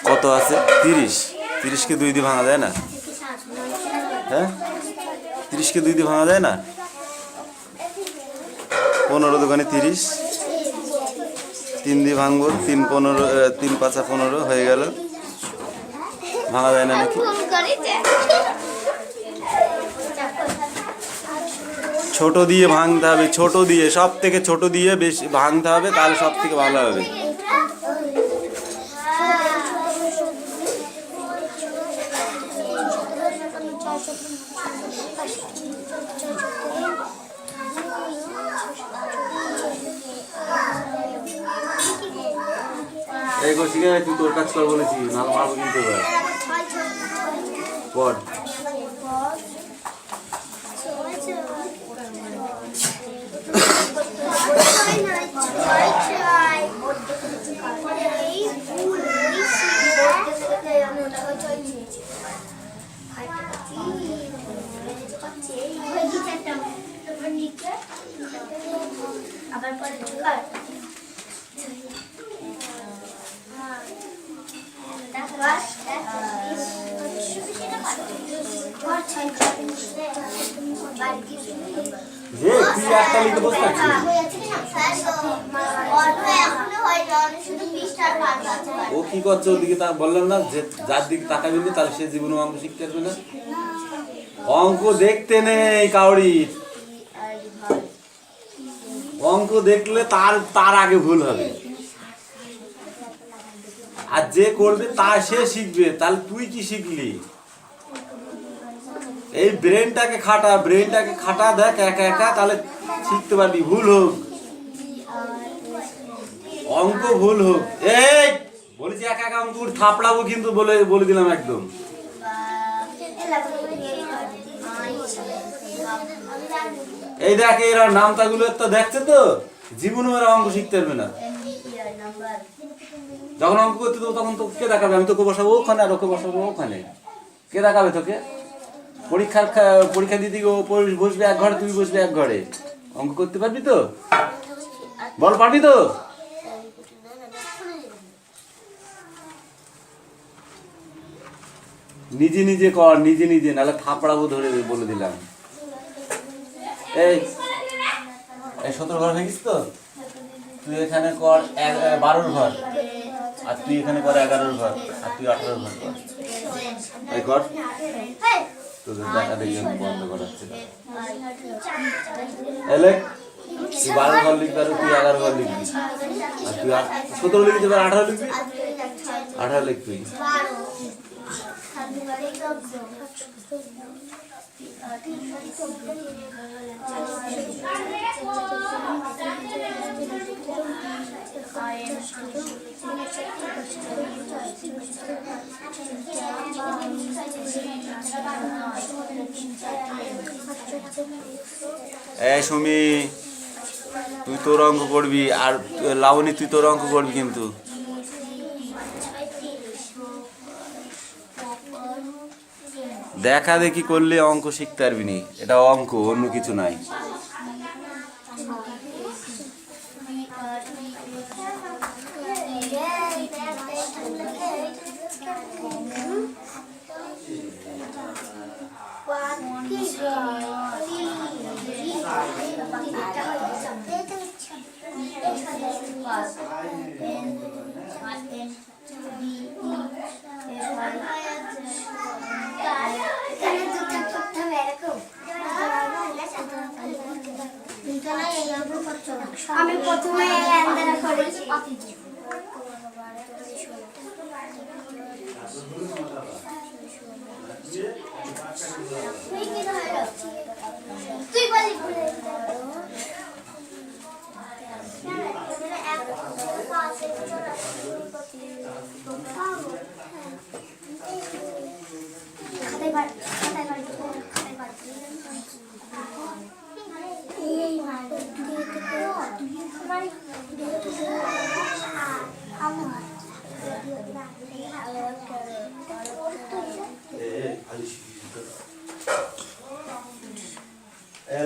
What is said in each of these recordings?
কত আছে? 30। 30কে 2 দিয়ে ভাঙা যায় না? হ্যাঁ, 30কে 2 দিয়ে ভাঙা যায় না? 15 দোকানে 30, 3 দিয়ে ভাঙবো, 3 15, 3 5 15 হয়ে গেল। ভাঙা যায় না নাকি? ছোট দিয়ে ভাঙতে হবে, ছোট দিয়ে, সব থেকে ছোট দিয়ে বেশি ভাঙতে হবে, তাহলে সব থেকে ভালো হবে। এই কৌশিকা, তুই তোর কাজ কর বলেছি, নাল মারবো কিন্তু এবার। পড়। আবার পরে ও কি করছে ওদিকে, তা বললাম না যে যার দিকে তাকাবি না তাহলে সে জীবনে অঙ্ক শিখতে পারবে না। অঙ্ক দেখতে নেই কাউরির, অঙ্ক দেখলে তার আগে ভুল হবে, আর যে করবে তা সে শিখবে। তাহলে তুই কি শিখলি? এই ব্রেনটাকে খাটা, দেখ একা একা, তাহলে শিখতে পারবি। ভুল হোক, অঙ্ক ভুল হোক, এই বলেছি একা একা অঙ্ক থাপড়াবো কিন্তু, বলে দিলাম একদম। এই দেখ এরা নামতাগুলো তো দেখছে তো, জীবনে ওরা অঙ্ক শিখতে পারবে না। যখন অঙ্ক করতে দেবো তখন তো কে দেখাবে? আমি তোকে বসাবো ওখানে আর ওকে বসাবো ওখানে, কে দেখাবে তোকে? পরীক্ষা দিতে ও বসবে এক ঘরে, তুই বসবে এক ঘরে, অঙ্ক করতে পারবি তো? বল, পারবি তো? নিজে কর, নিজে, নাহলে থাপড়াবো ধরে, বলে দিলাম। এই 17 ঘর হয়ে গেছিস তো? তুই এখানে কর 12 ঘর, আর তুই এখানে কর 11 ঘর, আর তুই 18 ঘর কর। এই কর, তোদের দেখা দেখি বন্ধ করাচ্ছে। এলে তুই 12 ঘর লিখবি, আর তুই 11 ঘর লিখবি, আর তুই 17 লিখবি, 18 লিখবি, 18 লিখবি। এই সুমি, তুই তোর অঙ্ক করবি, আর লাবণী তুই তোর অঙ্ক করবি কিন্তু। দেখা দেখি করলে অঙ্ক শিখতে পারবি নি, এটা অঙ্ক, অন্য কিছু নাই। আমি প্রথমে আন্দারা করেছি। তুই বলি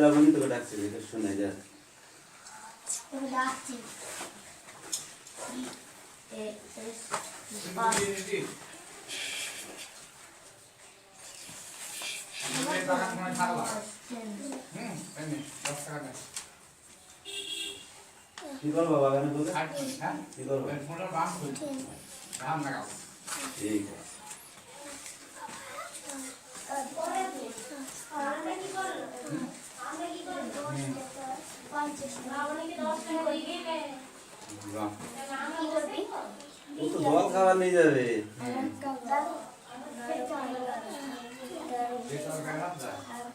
লাবণী তোকে ডাকছে, শোনা যা। কি করবো বাগানে ঢুকে কি করবো ঠিক আছে ও তো জল খাবার নিয়ে যাবে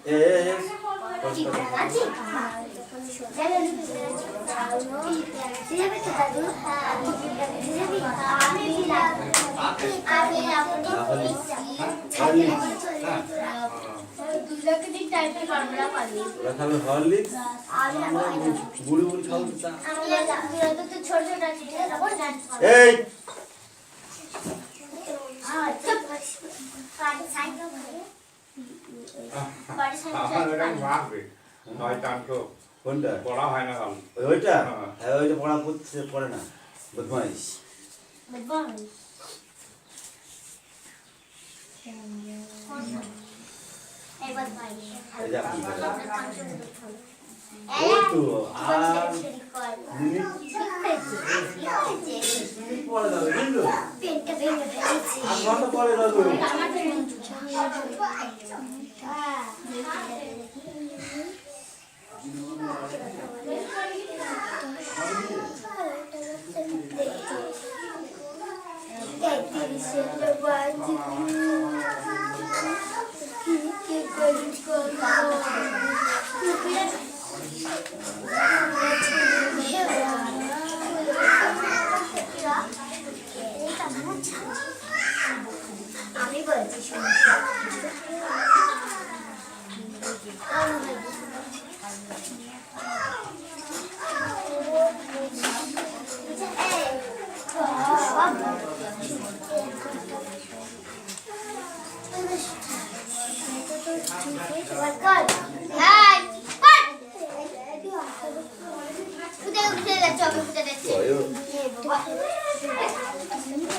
এ খাবে হরলিক্স গুড়ি গুড়ি খাবো এই কোনটা পড়া হয় না ভালো ওইটা হ্যাঁ ওইটা পড়া করছে পড়ে না বদমাইশ ওই তো আর মিনিট পড়ে যাবে বুঝলো আর ঘন্টা পরে যাবে আমি বলছি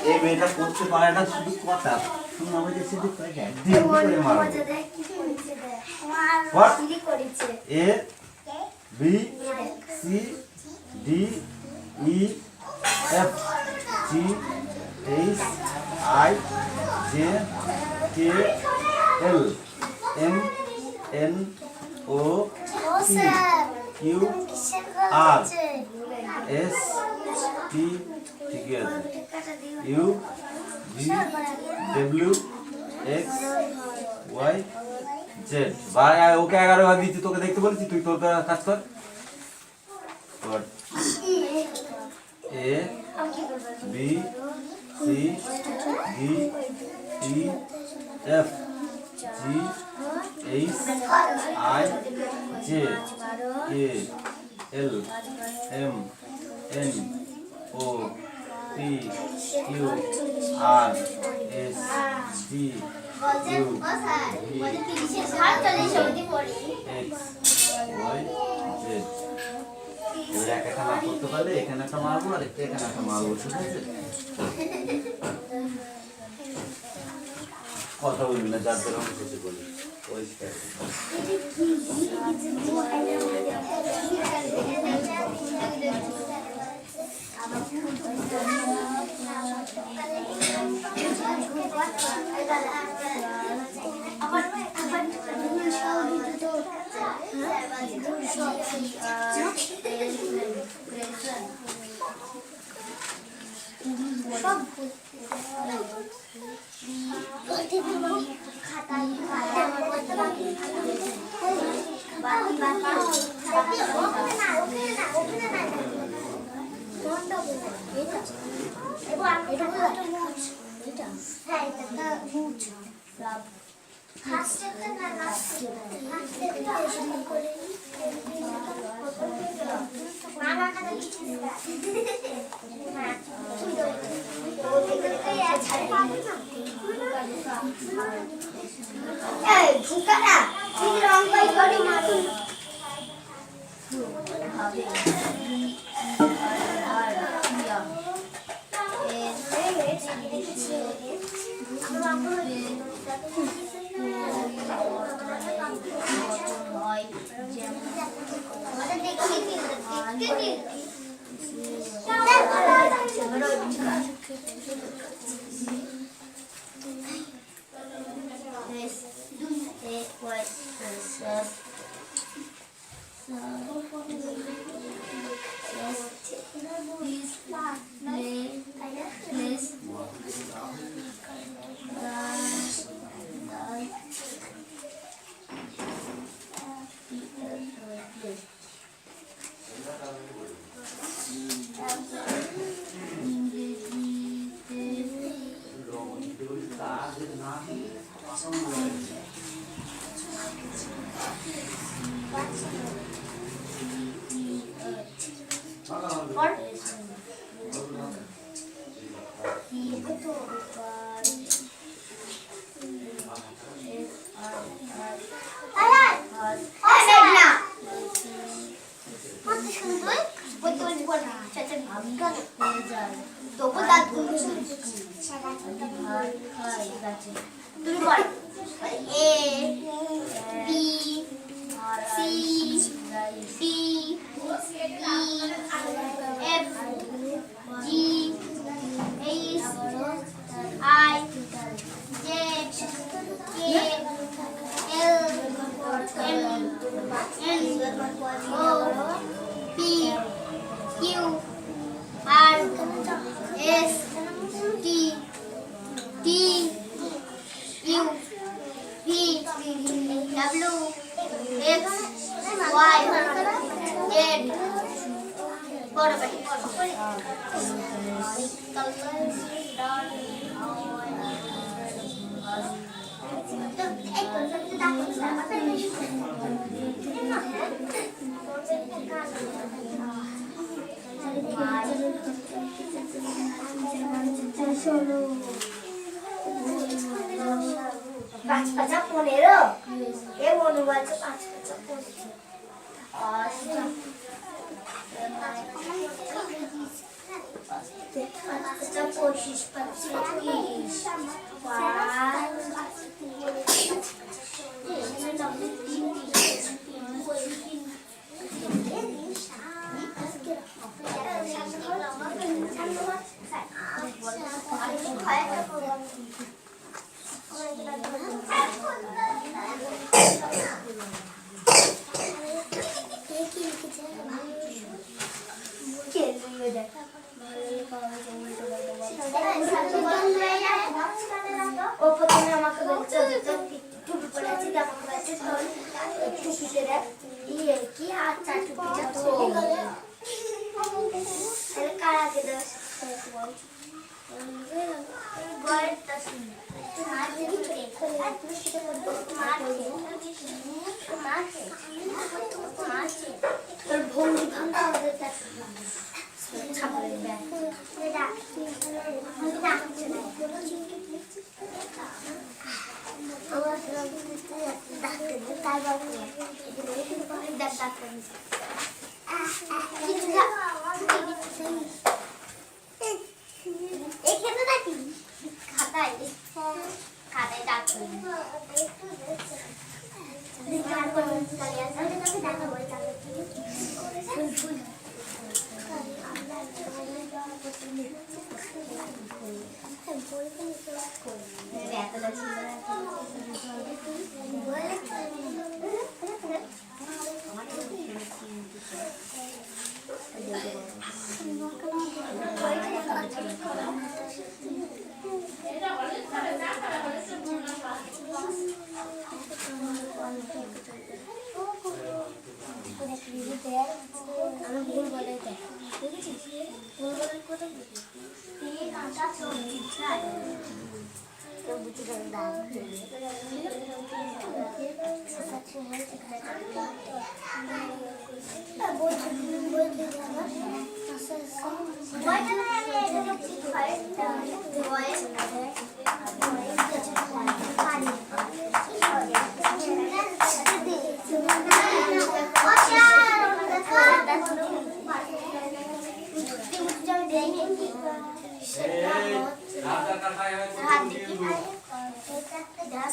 এই মেয়েটা করতে পারে না শুধু কথা তুমি আমাকে শুধু A B C D E F G H I J K L M N O P Q R S T ঠিক আছে U V W X Y Z ভাই ওকে 11 বার দিচ্ছি তোকে দেখতে বলেছি তুই তোর কাজ কর এ B C D E F G H I J K L M N O P Q R S T U V x Y Z এবার একটা না করতে পারলে এখানে একটা মারবো আর এখানে একটা মারবো ঠিক আছে কথা বলবি না যার দ্বারা কিছু বলি পরিষ্কার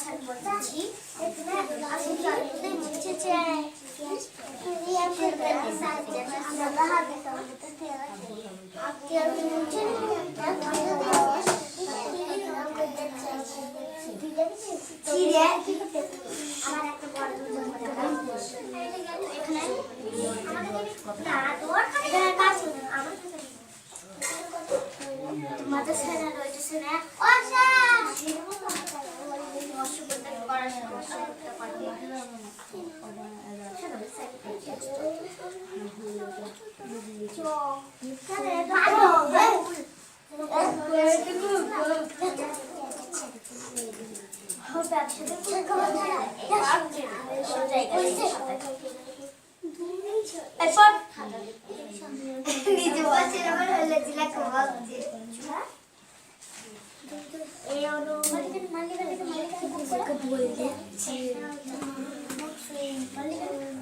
স্যার বলছি মুছেছে তোমাদের সেনা রয়েছে সেনা নিজে বসে আমার হলে জিলা কমাল এই অনুমানিক মালিকাকে বলতে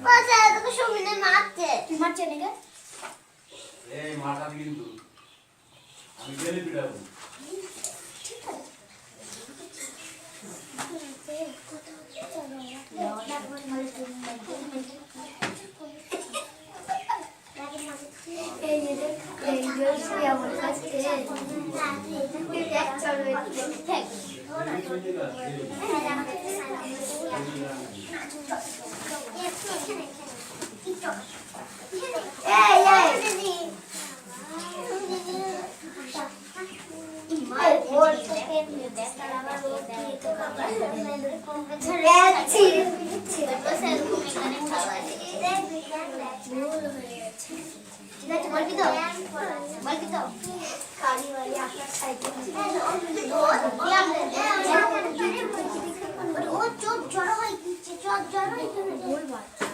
বাসা তো সুমিনে মারতে তুই মারছে নাকি এই মাথা কিন্তু আমি গেলে পিটাবো এই যে এই গলসি আমার কাছে দেখ চলো দেখ এই এই মাই ওর থেকে দেখ আমার ওর দিয়ে তো কাকা ছেড়ে ছিল বসে ঘুমে কানে খাওয়া ভুল হয়ে গেছে ঠিক আছে বলবি তো কালি वाली আপনার সাইডে ও চোখ জড়ো হয়ে গেছে চোখ জড়ো হয়ে গেছে ভুল বাচ্চা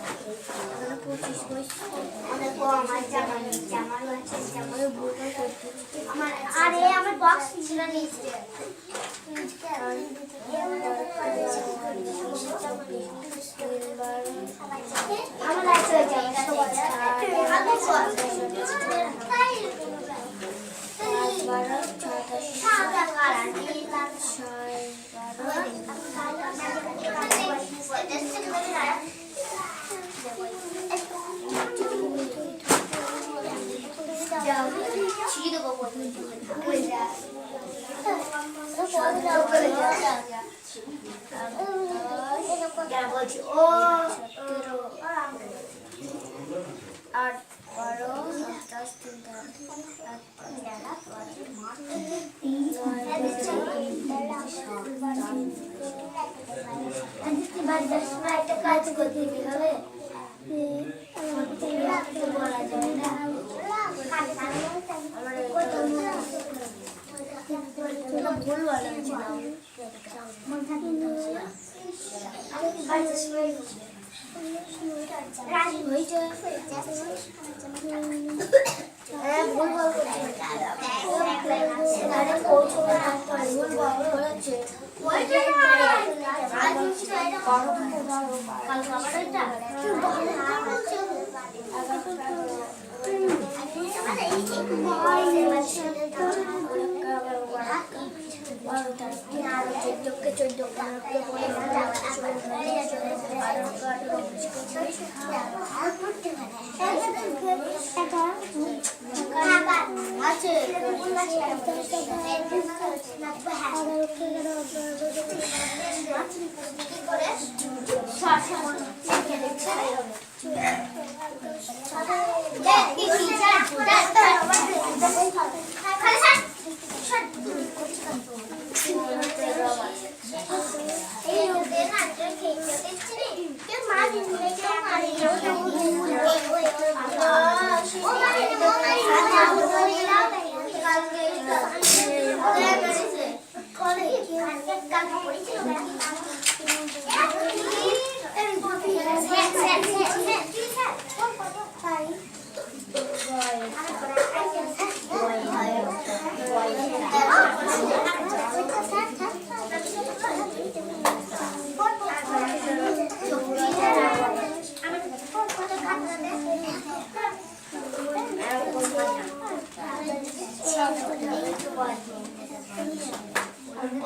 আমরা 25 বয়স অনেক আমার জামার আছে জামার ভুল করতে আমার আরে আমার বক্স ছিল নিচে আমার আছে বলছি ও আর 12 একটা কাজ করতে হবে বলা যায় না ভুল বলা মন থাকে রাজি হয়েছে ভুল বল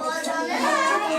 Oh,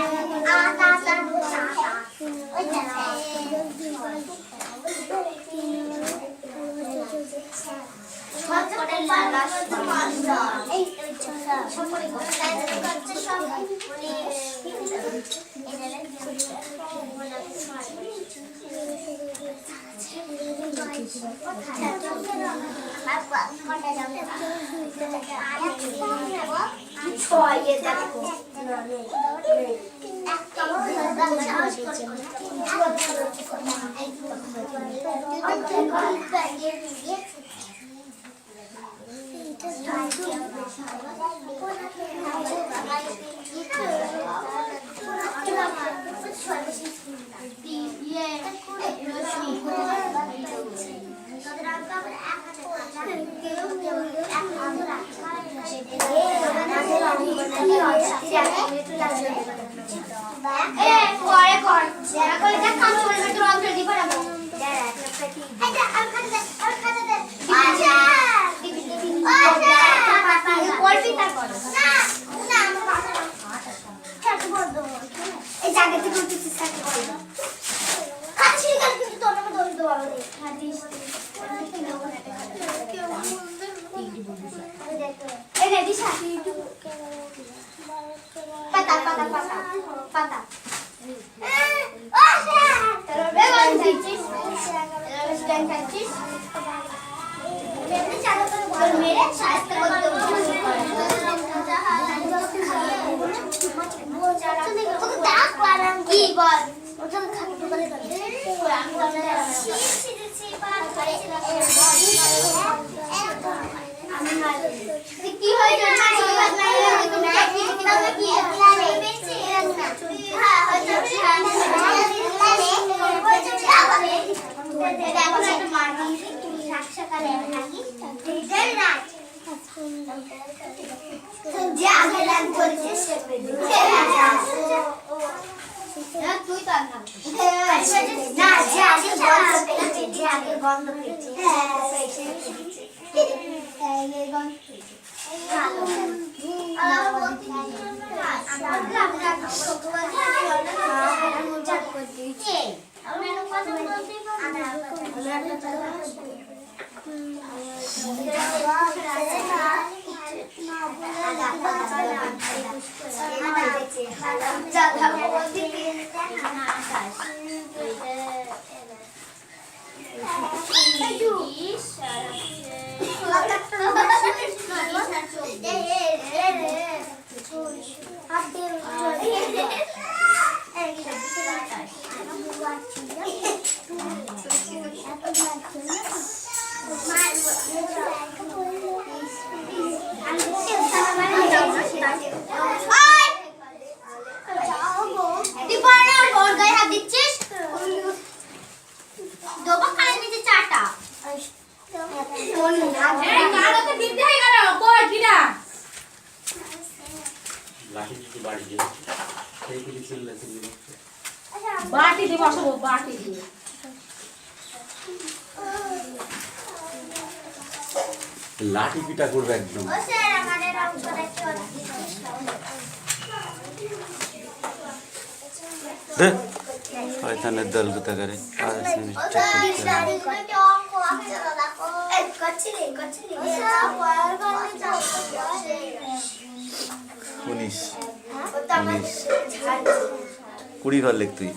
বাটি দিয়ে বসাবো, বাটি দিয়ে। লাঠি পিটা করবে একদম। শয়তানের দল কোথাকারে। উনিশ 20 ঘর লিখ তুই।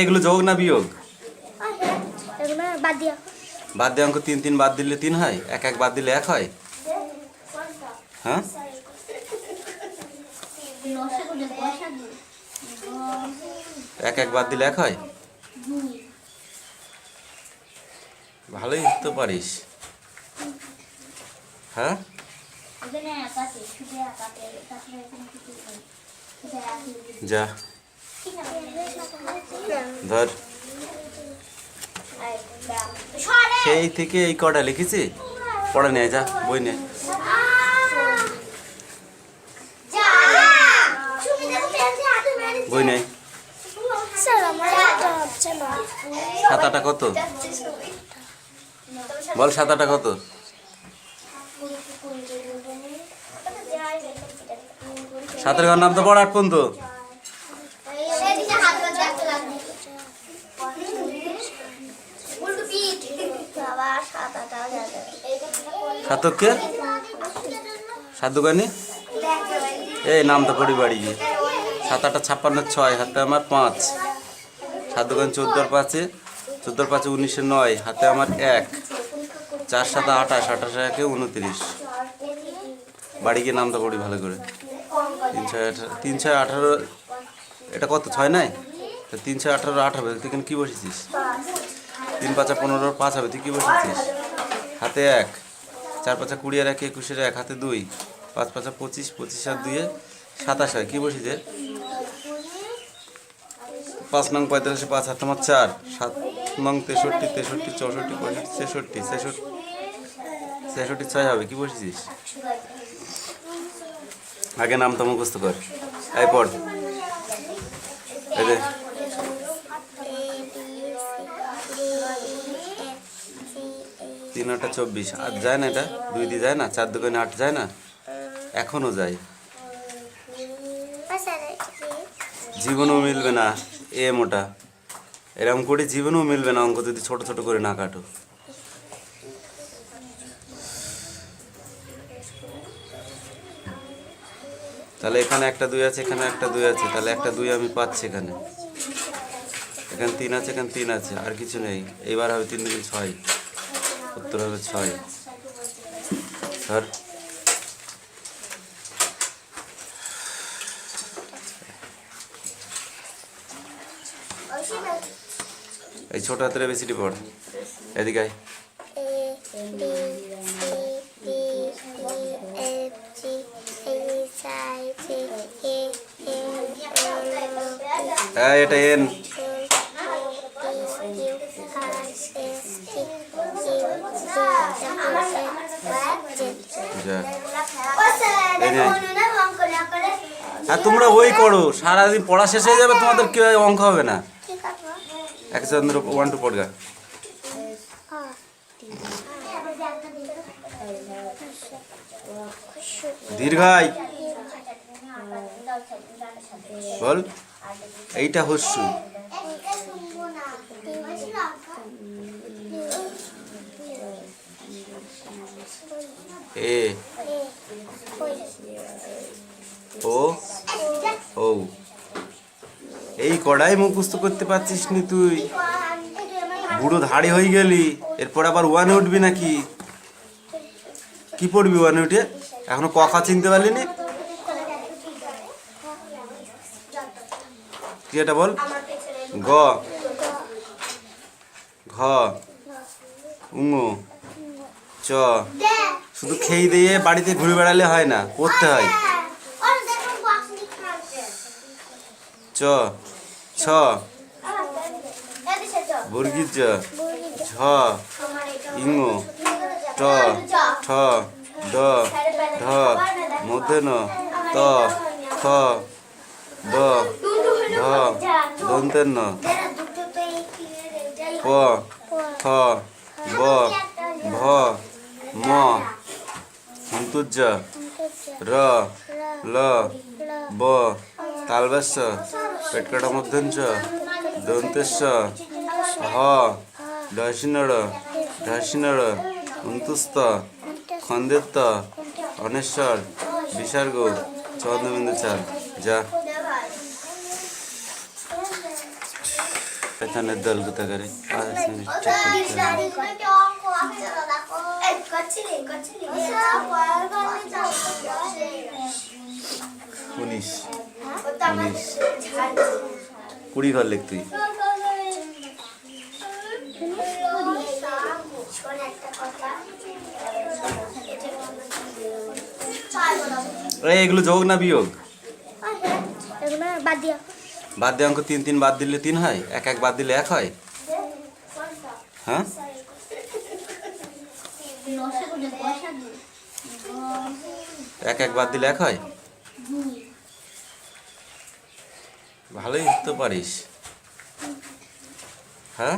এগুলো যোগ না বিয়োগ? বাদ দিয়ে অঙ্ক 3 3 বাদ দিলে 3 হয়, 1 1 বাদ দিলে 1 হয়। হ্যাঁ, 1 1 বাদ দিলে 1 হয়। ভালোই তো পারিস। হ্যাঁ, যা ধর। সেই থেকে এই কটা লিখেছি, পড়া নিয়ে যা, বই নে। বই নেই। সাতাটা কত বল? সাতাটা কত? সাতের ঘর নাম তো পড় 8 পর্যন্ত। সাতককে সাত দোকানি এই নাম তো পড়ি বাড়ি গিয়ে 7 8 56 6 হাতে আমার 5 সাত দোকান 14 5 14 5 19 9 হাতে আমার 1 4 7 28 28 1 29 বাড়ি গিয়ে নামটা পড়ি ভালো করে 3 6 18 এটা কত 6 নাই তো 3 6 18 8 হবে তুই কি বসেছিস 3 5 15 5 হবে তুই কি বসেছিস হাতে 1 4 5 20 আর 1 21 এর 1 হাতে 2 5 5 25 25 আর 2 27 হয় কি বসেছে 5 নং 45 5 হাতে আমার 4 7 নং 63 63 64 65 66 66 6 হবে কি বসেছিস আগে নামটা মুখস্থ কর এই পড় এই দে 3 8 24 আর যায় না এটা 2 দিয়ে যায় না 4 দোকানে 8 যায় না এখনো যায় জীবনেও মিলবে না এ মোটা এরকম করে জীবনেও মিলবে না অঙ্ক যদি ছোট ছোট করে না কাটো তাহলে এখানে একটা 2 আছে এখানে একটা 2 আছে তাহলে একটা 2 আমি পাচ্ছি এখানে এখানে 3 আছে এখানে 3 আছে আর কিছু নেই এইবার হবে 3 2 6 উত্তর হবে 6 স্যার এই ছোট হাতের এবিসিডি পড় এদিকে আয় এটা এন হ্যাঁ তোমরা ওই করো সারাদিন পড়া শেষ হয়ে যাবে তোমাদের কেউ অঙ্ক হবে না এক চন্দ্র 1 2 পড়গা দীর্ঘাই বল এইটা হস্যু এ ও ও এই কড়াই মুখস্থ করতে পারছিস নি তুই বুড়ো ধাড়ি হয়ে গেলি এরপর আবার 1 উঠবি নাকি কি পড়বি 1 উঠে এখনো কখা চিনতে পারলি নি কি এটা বল গ ঘ উঙ চ শুধু খেয়ে দিয়ে বাড়িতে ঘুরে বেড়ালে হয় না পড়তে হয় চ ছ বর্গীর জ ঝ ইঙ ট ঠ ড ঢ মূর্ধন্য ত থ দ ঢ দন্তেন্ন প ফ ব ভ ম অন্তর্য র ল ব তালবেশ পেটকাটা মধ্যঞ্চ দন্তেশ্ব হ ঢসিনড় ঢসিনড় অন্তুস্ত খন্দেত্ত অনেশ্বর বিসর্গ চন্দ্রবিন্দু চাল যা এখানে দল কোথা করে 19 20 ঘর লিখ তুই এগুলো যোগ না বিয়োগ বাদ দিয়ে অঙ্ক 3 3 বাদ দিলে 3 হয় 1 1 বাদ দিলে 1 হয় হ্যাঁ 1 1 বাদ দিলে 1 হয় ভালোই তো পারিস হ্যাঁ